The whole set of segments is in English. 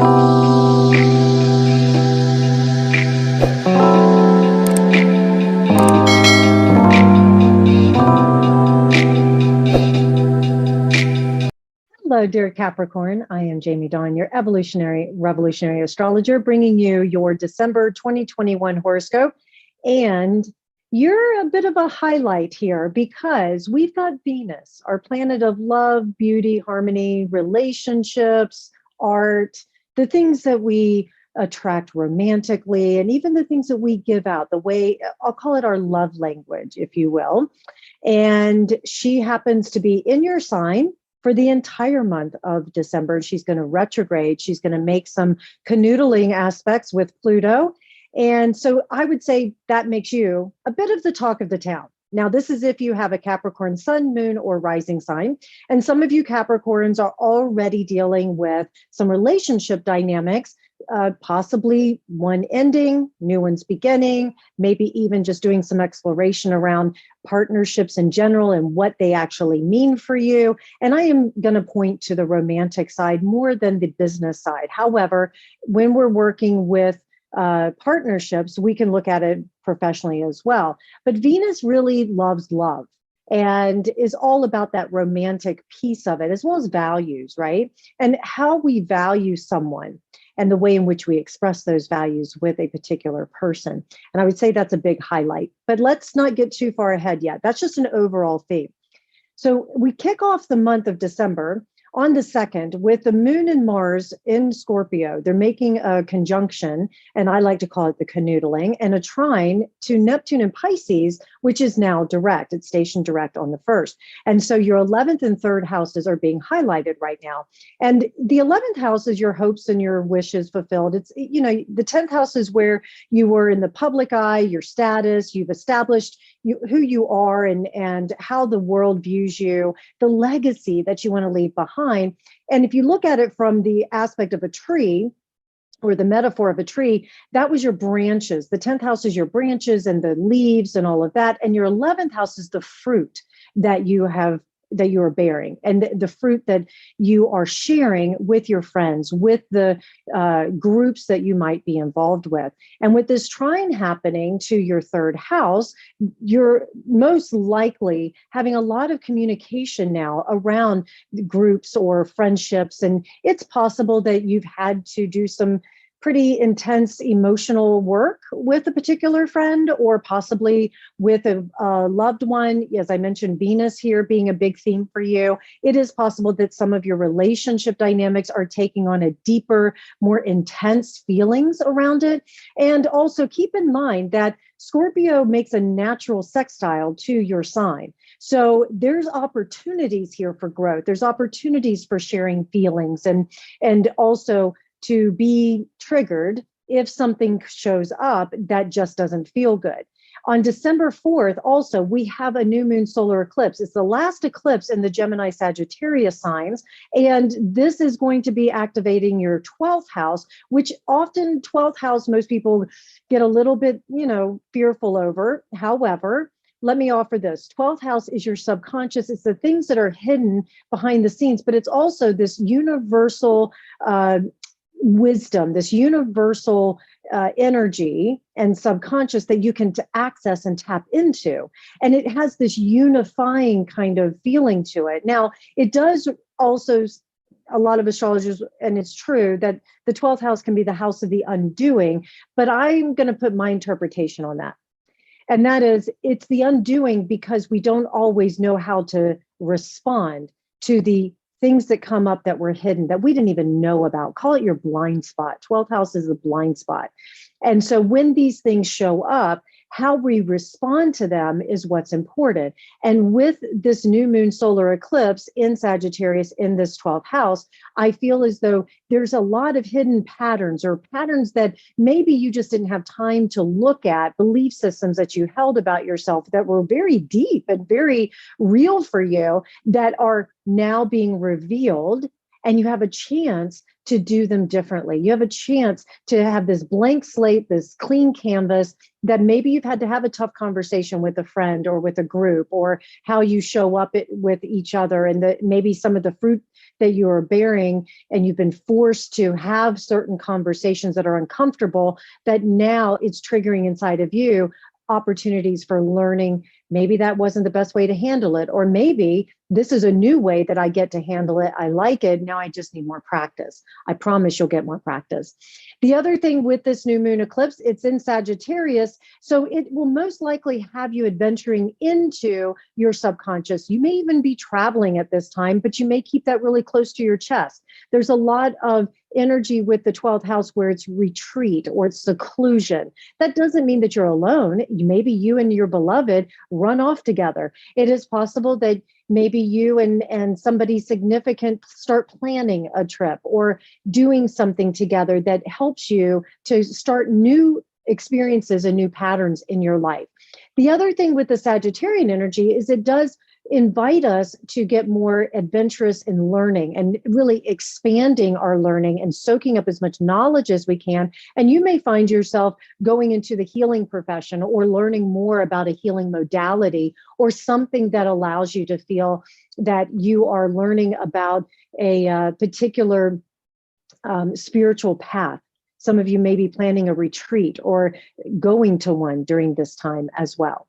Hello, dear Capricorn. I am Jamie Dawn, your evolutionary revolutionary astrologer, bringing you your December 2021 horoscope. And you're a bit of a highlight here because we've got Venus, our planet of love, beauty, harmony, relationships, art, the things that we attract romantically, and even the things that we give out, the way I'll call it our love language, if you will. And she happens to be in your sign for the entire month of December. She's going to retrograde. She's going to make some canoodling aspects with Pluto. And so I would say that makes you a bit of the talk of the town. Now, this is if you have a Capricorn sun, moon, or rising sign. And some of you Capricorns are already dealing with some relationship dynamics, possibly one ending, new ones beginning, maybe even just doing some exploration around partnerships in general and what they actually mean for you. And I am going to point to the romantic side more than the business side. However, when we're working with partnerships, we can look at it professionally as well. But Venus really loves love and is all about that romantic piece of it, as well as values, right? And how we value someone and the way in which we express those values with a particular person. And I would say that's a big highlight. But let's not get too far ahead yet. That's just an overall theme. So we kick off the month of December on the 2nd with the moon and Mars in Scorpio. They're making a conjunction, and I like to call it the canoodling, and a trine to Neptune and Pisces, which is now direct. It's stationed direct on the 1st. And so your 11th and 3rd houses are being highlighted right now. And the 11th house is your hopes and your wishes fulfilled. It's, you know, the 10th house is where you were in the public eye, your status, you've established who you are and how the world views you, the legacy that you want to leave behind. And if you look at it from the aspect of a tree, or the metaphor of a tree, that was your branches. The 10th house is your branches and the leaves and all of that. And your 11th house is the fruit that you are bearing, and the fruit that you are sharing with your friends, with the groups that you might be involved with. And with this trine happening to your 3rd house, you're most likely having a lot of communication now around groups or friendships. And it's possible that you've had to do some pretty intense emotional work with a particular friend, or possibly with a loved one. As I mentioned, Venus here being a big theme for you. It is possible that some of your relationship dynamics are taking on a deeper, more intense feelings around it. And also keep in mind that Scorpio makes a natural sextile to your sign. So there's opportunities here for growth. There's opportunities for sharing feelings and also to be triggered if something shows up that just doesn't feel good. On December 4th, also, we have a new moon solar eclipse. It's the last eclipse in the Gemini Sagittarius signs. And this is going to be activating your 12th house, which often 12th house, most people get a little bit, fearful over. However, let me offer this. 12th house is your subconscious. It's the things that are hidden behind the scenes, but it's also this universal wisdom, this universal energy and subconscious that you can access and tap into. And it has this unifying kind of feeling to it. Now, it does also, a lot of astrologers, and it's true that the 12th house can be the house of the undoing, but I'm going to put my interpretation on that. And that is, it's the undoing because we don't always know how to respond to the things that come up that were hidden that we didn't even know about. Call it your blind spot. 12th house is the blind spot. And so when these things show up, how we respond to them is what's important. And with this new moon solar eclipse in Sagittarius in this 12th house, I feel as though there's a lot of hidden patterns, or patterns that maybe you just didn't have time to look at, belief systems that you held about yourself that were very deep and very real for you, that are now being revealed. And you have a chance to do them differently. You have a chance to have this blank slate, this clean canvas that maybe you've had to have a tough conversation with a friend or with a group, or how you show up with each other, and maybe some of the fruit that you are bearing, and you've been forced to have certain conversations that are uncomfortable, that now it's triggering inside of you opportunities for learning. Maybe that wasn't the best way to handle it, or maybe this is a new way that I get to handle it. I like it. Now I just need more practice. I promise you'll get more practice. The other thing with this new moon eclipse, it's in Sagittarius, so it will most likely have you adventuring into your subconscious. You may even be traveling at this time, but you may keep that really close to your chest. There's a lot of energy with the 12th house where it's retreat or it's seclusion. That doesn't mean that you're alone. Maybe you and your beloved run off together. It is possible that maybe you and somebody significant start planning a trip or doing something together that helps you to start new experiences and new patterns in your life. The other thing with the Sagittarian energy is it does invite us to get more adventurous in learning and really expanding our learning and soaking up as much knowledge as we can. And you may find yourself going into the healing profession or learning more about a healing modality or something that allows you to feel that you are learning about a particular spiritual path. Some of you may be planning a retreat or going to one during this time as well.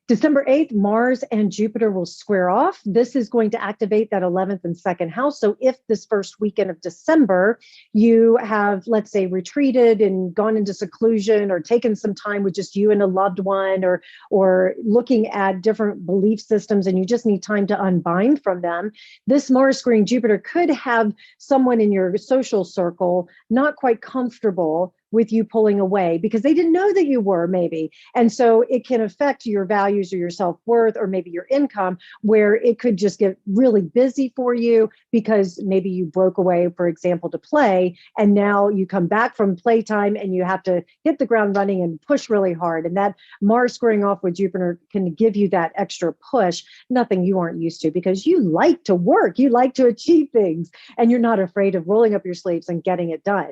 December 8th, Mars and Jupiter will square off. This is going to activate that 11th and 2nd house. So if this first weekend of December, you have, let's say, retreated and gone into seclusion or taken some time with just you and a loved one, or looking at different belief systems and you just need time to unbind from them, this Mars squaring Jupiter could have someone in your social circle not quite comfortable with you pulling away because they didn't know that you were, maybe. And so it can affect your values or your self-worth or maybe your income, where it could just get really busy for you because maybe you broke away, for example, to play, and now you come back from playtime and you have to hit the ground running and push really hard. And that Mars squaring off with Jupiter can give you that extra push, nothing you aren't used to, because you like to work, you like to achieve things, and you're not afraid of rolling up your sleeves and getting it done.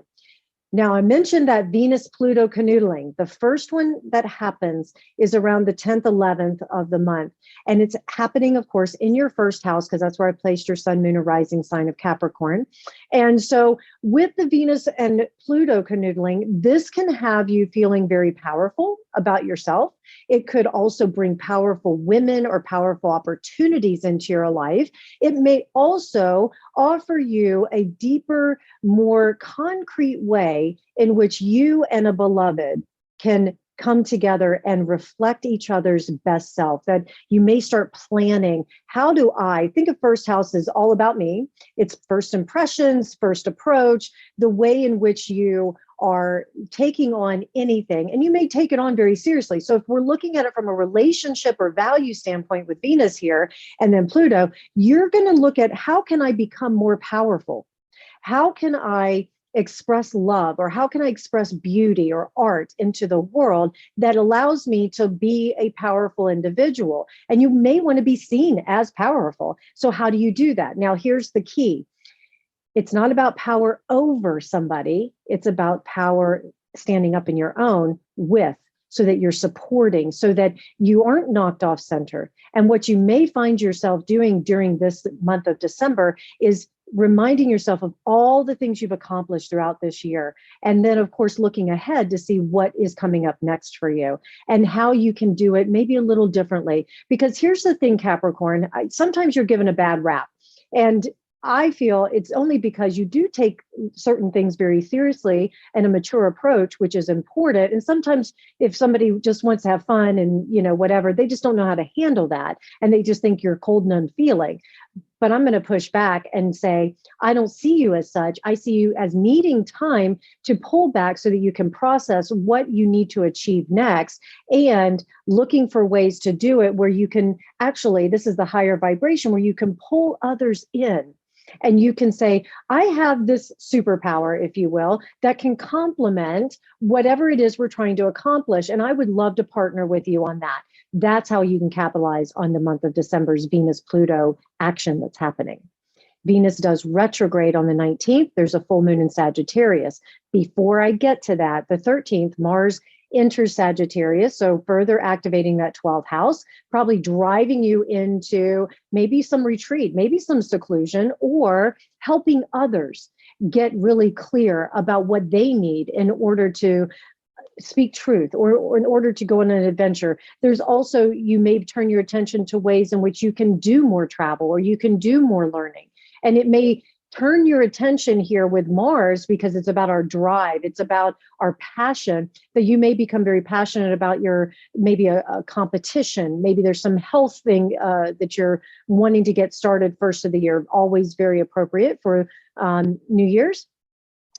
Now, I mentioned that Venus-Pluto canoodling. The first one that happens is around the 10th, 11th of the month. And it's happening, of course, in your first house, because that's where I placed your sun, moon, or rising sign of Capricorn. And so with the Venus and Pluto canoodling, this can have you feeling very powerful about yourself. It could also bring powerful women or powerful opportunities into your life. It may also offer you a deeper, more concrete way in which you and a beloved can come together and reflect each other's best self, that you may start planning, how do I think of first house is all about me. It's first impressions, first approach, the way in which you are taking on anything, and you may take it on very seriously. So if we're looking at it from a relationship or value standpoint with Venus here and then Pluto, you're going to look at, how can I become more powerful? How can I express love, or how can I express beauty or art into the world that allows me to be a powerful individual? And you may want to be seen as powerful. So how do you do that? Now, here's the key. It's not about power over somebody. It's about power standing up in your own with, so that you're supporting, so that you aren't knocked off center. And what you may find yourself doing during this month of December is reminding yourself of all the things you've accomplished throughout this year. And then, of course, looking ahead to see what is coming up next for you and how you can do it maybe a little differently. Because here's the thing, Capricorn, sometimes you're given a bad rap. And I feel it's only because you do take certain things very seriously and a mature approach, which is important. And sometimes if somebody just wants to have fun and, whatever, they just don't know how to handle that. And they just think you're cold and unfeeling. But I'm going to push back and say, I don't see you as such. I see you as needing time to pull back so that you can process what you need to achieve next, and looking for ways to do it where you can actually, this is the higher vibration, where you can pull others in. And you can say, I have this superpower, if you will, that can complement whatever it is we're trying to accomplish. And I would love to partner with you on that. That's how you can capitalize on the month of December's Venus-Pluto action that's happening. Venus does retrograde on the 19th. There's a full moon in Sagittarius. Before I get to that, the 13th, Mars enters Sagittarius, so further activating that 12th house, probably driving you into maybe some retreat, maybe some seclusion, or helping others get really clear about what they need in order to speak truth, or in order to go on an adventure. There's also, you may turn your attention to ways in which you can do more travel or you can do more learning. And it may turn your attention here with Mars because it's about our drive. It's about our passion, that you may become very passionate about your, maybe a competition. Maybe there's some health thing that you're wanting to get started first of the year, always very appropriate for New Year's.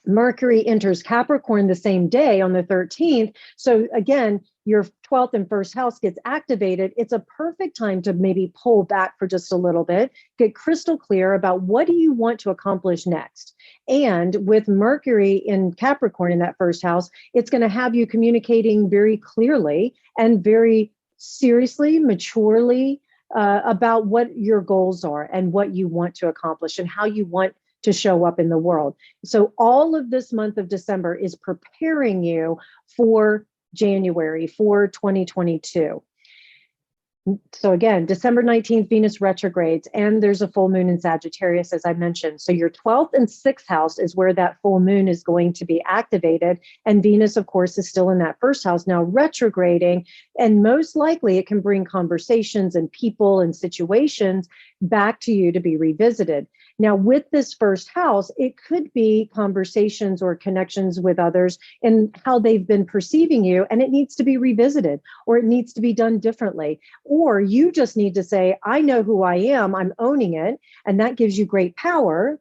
Mercury enters Capricorn the same day on the 13th. So again, your 12th and first house gets activated. It's a perfect time to maybe pull back for just a little bit, get crystal clear about what do you want to accomplish next. And with Mercury in Capricorn in that first house, it's going to have you communicating very clearly and very seriously, maturely about what your goals are and what you want to accomplish and how you want to show up in the world. So all of this month of December is preparing you for January, for 2022. So again, December 19th, Venus retrogrades, and there's a full moon in Sagittarius, as I mentioned. So your 12th and 6th house is where that full moon is going to be activated. And Venus, of course, is still in that first house now retrograding. And most likely it can bring conversations and people and situations back to you to be revisited. Now, with this first house, it could be conversations or connections with others and how they've been perceiving you, and it needs to be revisited, or it needs to be done differently. Or you just need to say, I know who I am, I'm owning it, and that gives you great power.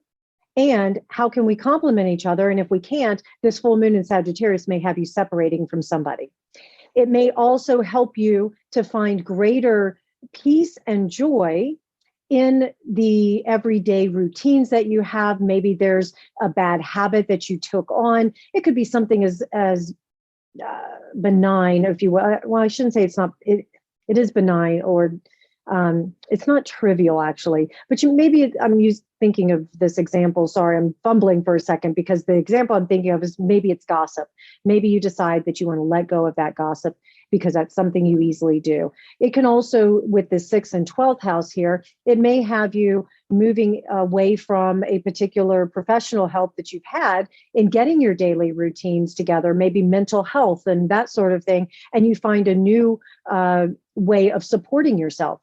And how can we complement each other? And if we can't, this full moon in Sagittarius may have you separating from somebody. It may also help you to find greater peace and joy in the everyday routines that you have. Maybe there's a bad habit that you took on. It could be something as benign, if you will. Well, I shouldn't say it's not. It is benign, or it's not trivial actually. But I'm thinking of this example. Sorry, I'm fumbling for a second, because the example I'm thinking of is maybe it's gossip. Maybe you decide that you want to let go of that gossip because that's something you easily do. It can also, with the 6th and 12th house here, it may have you moving away from a particular professional help that you've had in getting your daily routines together, maybe mental health and that sort of thing, and you find a new way of supporting yourself.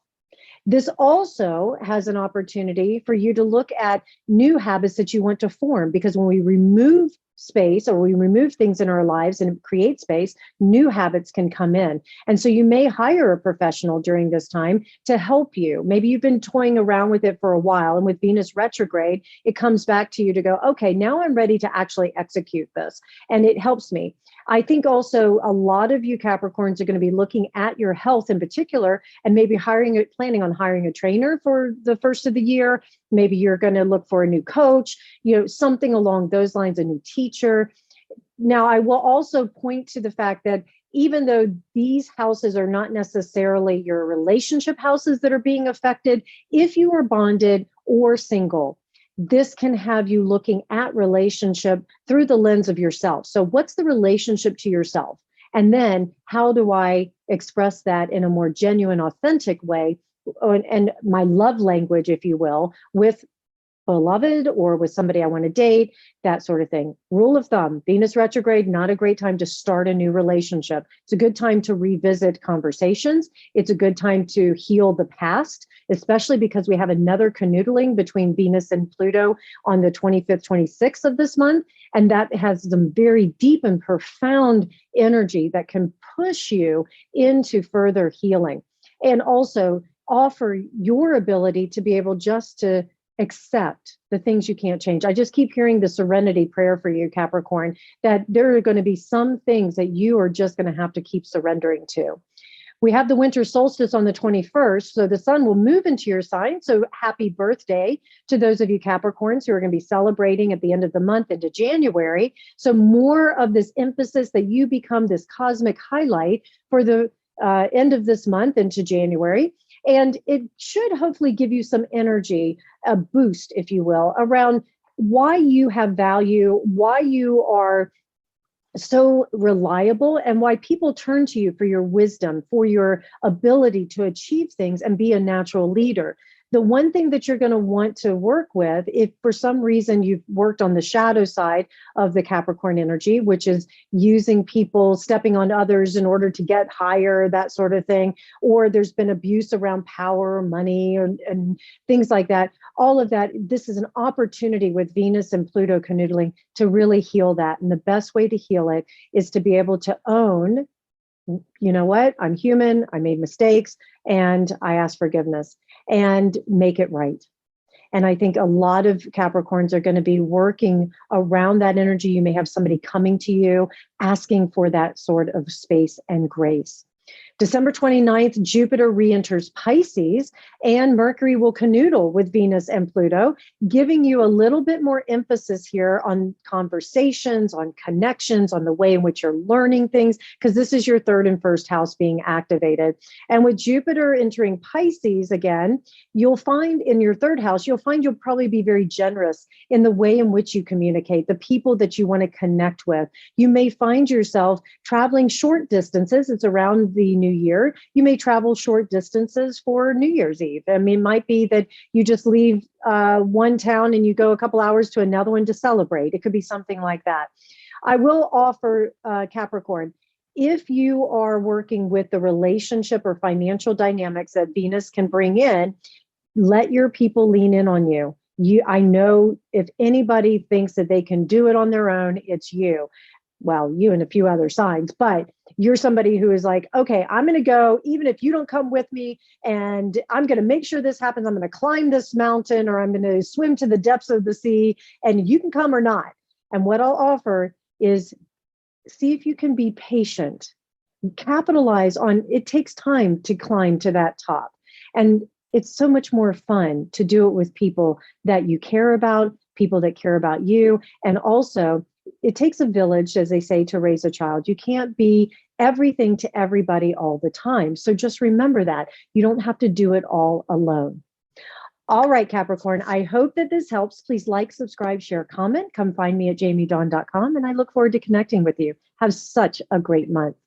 This also has an opportunity for you to look at new habits that you want to form, because when we remove space, or we remove things in our lives and create space, new habits can come in. And so you may hire a professional during this time to help you. Maybe you've been toying around with it for a while, and with Venus retrograde, it comes back to you to go, okay, now I'm ready to actually execute this. And it helps me. I think also a lot of you Capricorns are going to be looking at your health in particular, and maybe planning on hiring a trainer for the first of the year. Maybe you're going to look for a new coach, something along those lines, a new teacher. Now, I will also point to the fact that even though these houses are not necessarily your relationship houses that are being affected, if you are bonded or single, this can have you looking at relationship through the lens of yourself. So what's the relationship to yourself? And then how do I express that in a more genuine, authentic way? And my love language, if you will, with beloved or with somebody I want to date, that sort of thing. Rule of thumb, Venus retrograde, not a great time to start a new relationship. It's a good time to revisit conversations. It's a good time to heal the past, especially because we have another canoodling between Venus and Pluto on the 25th, 26th of this month. And that has some very deep and profound energy that can push you into further healing, and also offer your ability to be able just to accept the things you can't change. I just keep hearing the serenity prayer for you, Capricorn, that there are going to be some things that you are just going to have to keep surrendering to. We have the winter solstice on the 21st, so the sun will move into your sign. So happy birthday to those of you Capricorns who are going to be celebrating at the end of the month into January. So more of this emphasis that you become this cosmic highlight for the end of this month into January. And it should hopefully give you some energy, a boost, if you will, around why you have value, why you are so reliable, and why people turn to you for your wisdom, for your ability to achieve things and be a natural leader. The one thing that you're going to want to work with, if for some reason you've worked on the shadow side of the Capricorn energy, which is using people, stepping on others in order to get higher, that sort of thing, or there's been abuse around power, money, and things like that, all of that, this is an opportunity with Venus and Pluto canoodling to really heal that. And the best way to heal it is to be able to own, you know what, I'm human, I made mistakes, and I ask forgiveness and make it right. And I think a lot of Capricorns are going to be working around that energy. You may have somebody coming to you, asking for that sort of space and grace. December 29th, Jupiter re-enters Pisces, and Mercury will canoodle with Venus and Pluto, giving you a little bit more emphasis here on conversations, on connections, on the way in which you're learning things, because this is your third and first house being activated. And with Jupiter entering Pisces again, you'll find in your third house, you'll probably be very generous in the way in which you communicate, the people that you want to connect with. You may find yourself traveling short distances. It's around the New Year. You may travel short distances for New Year's Eve. I mean, it might be that you just leave one town and you go a couple hours to another one to celebrate. It could be something like that. I will offer Capricorn, if you are working with the relationship or financial dynamics that Venus can bring in, let your people lean in on you. I know if anybody thinks that they can do it on their own, it's you. Well, you and a few other signs, but you're somebody who is like, okay, I'm going to go, even if you don't come with me, and I'm going to make sure this happens. I'm going to climb this mountain, or I'm going to swim to the depths of the sea, and you can come or not. And what I'll offer is see if you can be patient, capitalize on, it takes time to climb to that top. And it's so much more fun to do it with people that you care about, people that care about you. And also, it takes a village, as they say, to raise a child. You can't be everything to everybody all the time. So just remember that. You don't have to do it all alone. All right, Capricorn, I hope that this helps. Please like, subscribe, share, comment. Come find me at jamiedawn.com, and I look forward to connecting with you. Have such a great month.